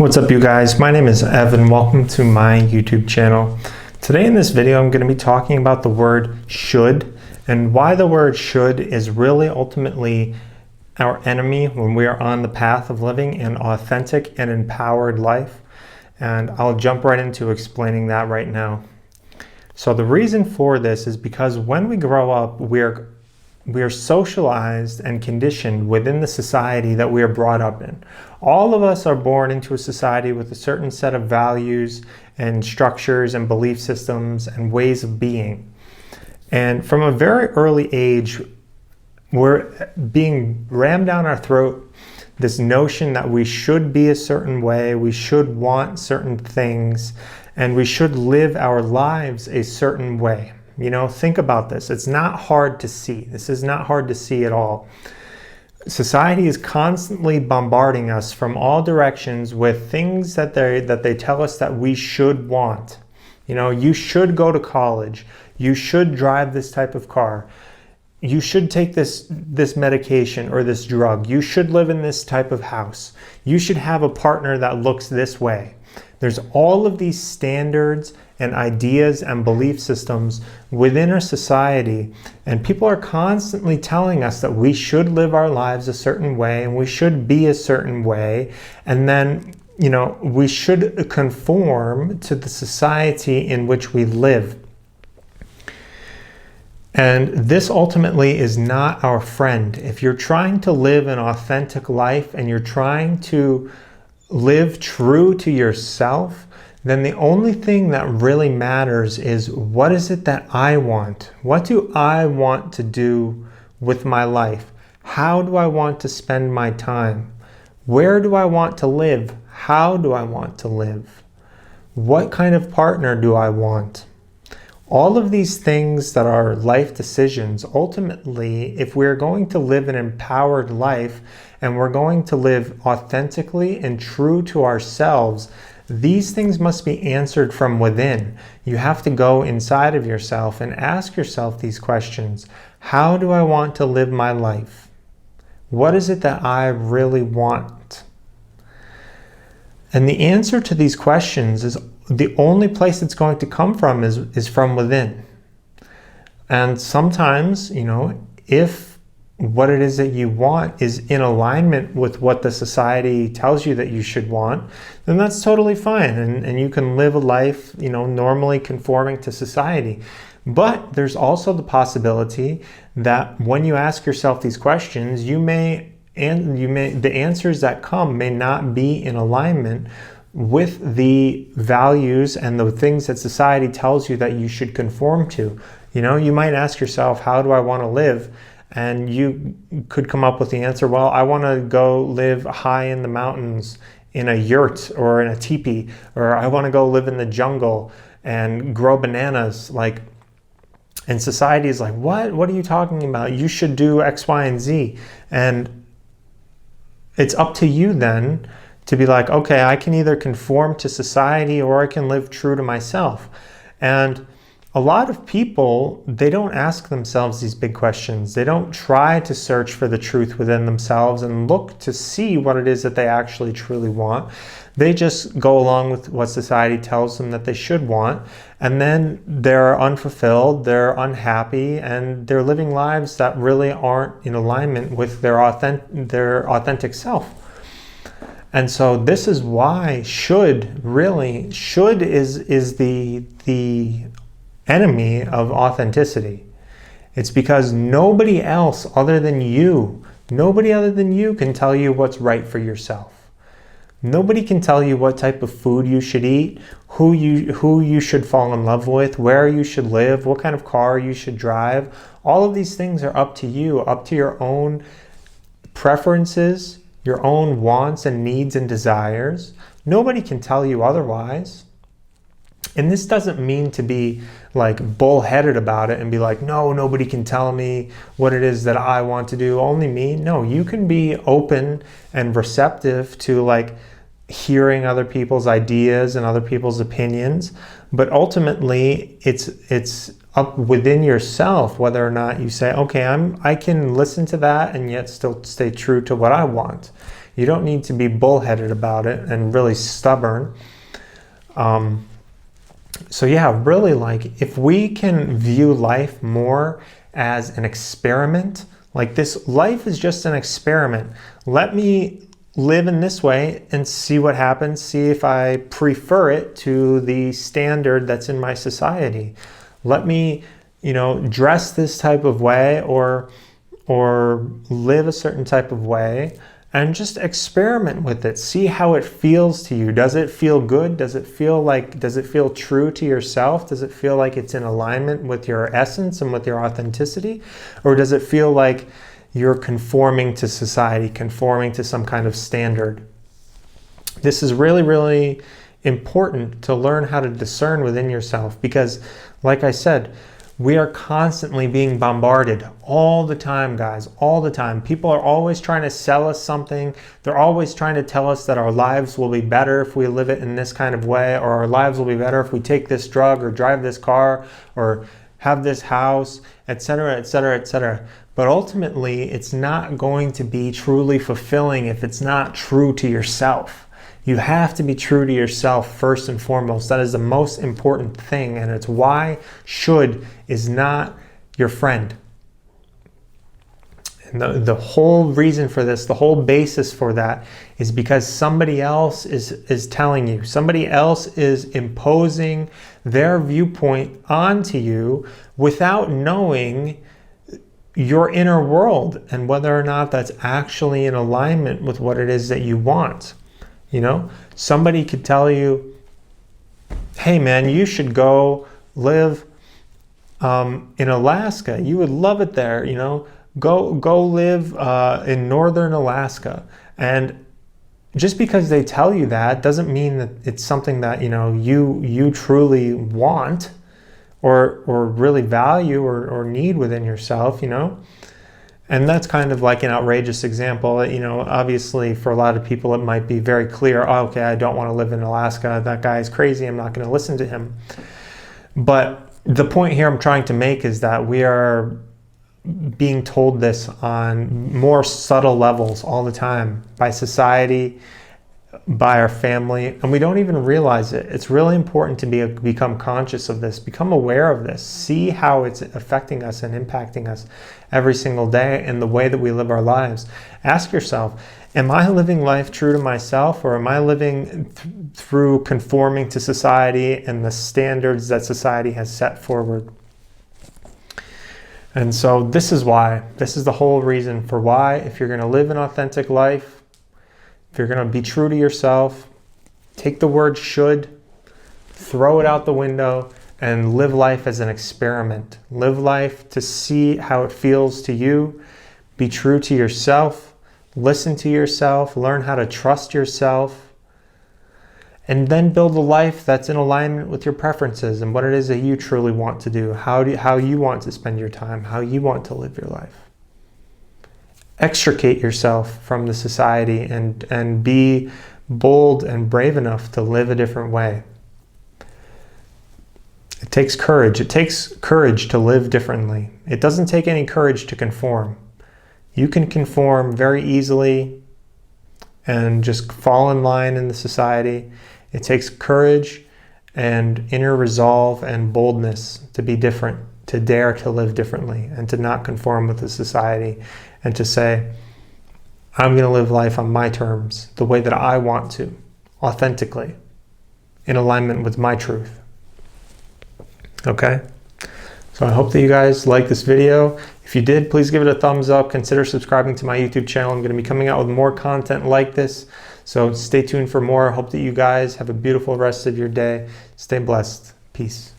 What's up, you guys? My name is Evan. Welcome to my YouTube channel. Today in this video, I'm going to be talking about the word should and why the word should is really ultimately our enemy when we are on the path of living an authentic and empowered life. And I'll jump right into explaining that right now. So the reason for this is because when we grow up, we are socialized and conditioned within the society that we are brought up in. All of us are born into a society with a certain set of values and structures and belief systems and ways of being. And from a very early age, we're being rammed down our throat this notion that we should be a certain way, we should want certain things, and we should live our lives a certain way. You know, think about this. It's not hard to see. This is not hard to see at all. Society is constantly bombarding us from all directions with things that they tell us that we should want. You know, you should go to college. You should drive this type of car. You should take this medication or this drug. You should live in this type of house. You should have a partner that looks this way. There's all of these standards and ideas and belief systems within our society, and people are constantly telling us that we should live our lives a certain way and we should be a certain way, and then, you know, we should conform to the society in which we live. And this ultimately is not our friend. If you're trying to live an authentic life and you're trying to live true to yourself, then the only thing that really matters is, what is it that I want? What do I want to do with my life? How do I want to spend my time? Where do I want to live? How do I want to live? What kind of partner do I want? All of these things that are life decisions, ultimately, if we're going to live an empowered life and we're going to live authentically and true to ourselves, these things must be answered from within. You have to go inside of yourself and ask yourself these questions. How do I want to live my life? What is it that I really want? And the answer to these questions is the only place it's going to come from is from within. And sometimes, you know, if what it is that you want is in alignment with what the society tells you that you should want, then that's totally fine. And you can live a life, you know, normally conforming to society. But there's also the possibility that when you ask yourself these questions, the answers that come may not be in alignment with the values and the things that society tells you that you should conform to. You know, you might ask yourself, how do I want to live? And you could come up with the answer, well, I want to go live high in the mountains in a yurt or in a teepee, or I want to go live in the jungle and grow bananas. And society is like, what are you talking about? You should do X, Y, and Z. And it's up to you then to be like, okay, I can either conform to society or I can live true to myself. And a lot of people, they don't ask themselves these big questions. They don't try to search for the truth within themselves and look to see what it is that they actually truly want. They just go along with what society tells them that they should want, and then they're unfulfilled, they're unhappy, and they're living lives that really aren't in alignment with their authentic self. And so this is why should is the enemy of authenticity. It's because nobody other than you can tell you what's right for yourself. Nobody can tell you what type of food you should eat, who you should fall in love with, where you should live, what kind of car you should drive. All of these things are up to you, up to your own preferences, your own wants and needs and desires. Nobody can tell you otherwise. And this doesn't mean to be like bullheaded about it and be like, no, nobody can tell me what it is that I want to do, only me. No, you can be open and receptive to like hearing other people's ideas and other people's opinions, but ultimately it's up within yourself whether or not you say, okay, I can listen to that and yet still stay true to what I want. You don't need to be bullheaded about it and really stubborn. So yeah, really, like, if we can view life more as an experiment, like this life is just an experiment. Let me live in this way and see what happens, see if I prefer it to the standard that's in my society. Let me, dress this type of way or live a certain type of way, and just experiment with it. See how it feels to you. Does it feel good? Does it feel true to yourself? Does it feel like it's in alignment with your essence and with your authenticity? Or does it feel like you're conforming to society, conforming to some kind of standard? This is really, really important to learn how to discern within yourself, because, like I said, we are constantly being bombarded all the time, guys, all the time. People are always trying to sell us something. They're always trying to tell us that our lives will be better if we live it in this kind of way, or our lives will be better if we take this drug or drive this car or have this house, etc., etc., etc. But ultimately, it's not going to be truly fulfilling if it's not true to yourself. You have to be true to yourself first and foremost. That is the most important thing, and it's why should is not your friend. And the whole reason for this, the whole basis for that, is because somebody else is telling you, somebody else is imposing their viewpoint onto you without knowing your inner world and whether or not that's actually in alignment with what it is that you want. Somebody could tell you, hey man, you should go live in Alaska. You would love it there. Go live in northern Alaska. And just because they tell you that doesn't mean that it's something that you truly want or really value or need within yourself. And that's kind of like an outrageous example. Obviously for a lot of people it might be very clear, oh, okay, I don't want to live in Alaska. That guy is crazy. I'm not going to listen to him. But the point here I'm trying to make is that we are being told this on more subtle levels all the time by society, by our family, and we don't even realize it. It's really important to become conscious of this, become aware of this, see how it's affecting us and impacting us every single day in the way that we live our lives. Ask yourself, am I living life true to myself, or am I living through conforming to society and the standards that society has set forward? And so this is the whole reason for why, if you're going to live an authentic life, if you're going to be true to yourself, take the word should, throw it out the window, and live life as an experiment. Live life to see how it feels to you. Be true to yourself. Listen to yourself. Learn how to trust yourself. And then build a life that's in alignment with your preferences and what it is that you truly want to do. How you want to spend your time. How you want to live your life. Extricate yourself from the society and be bold and brave enough to live a different way. It takes courage. It takes courage to live differently. It doesn't take any courage to conform. You can conform very easily and just fall in line in the society. It takes courage and inner resolve and boldness to be different, to dare to live differently and to not conform with the society, and to say, I'm going to live life on my terms, the way that I want to, authentically, in alignment with my truth. Okay? So I hope that you guys like this video. If you did, please give it a thumbs up. Consider subscribing to my YouTube channel. I'm going to be coming out with more content like this. So stay tuned for more. I hope that you guys have a beautiful rest of your day. Stay blessed. Peace.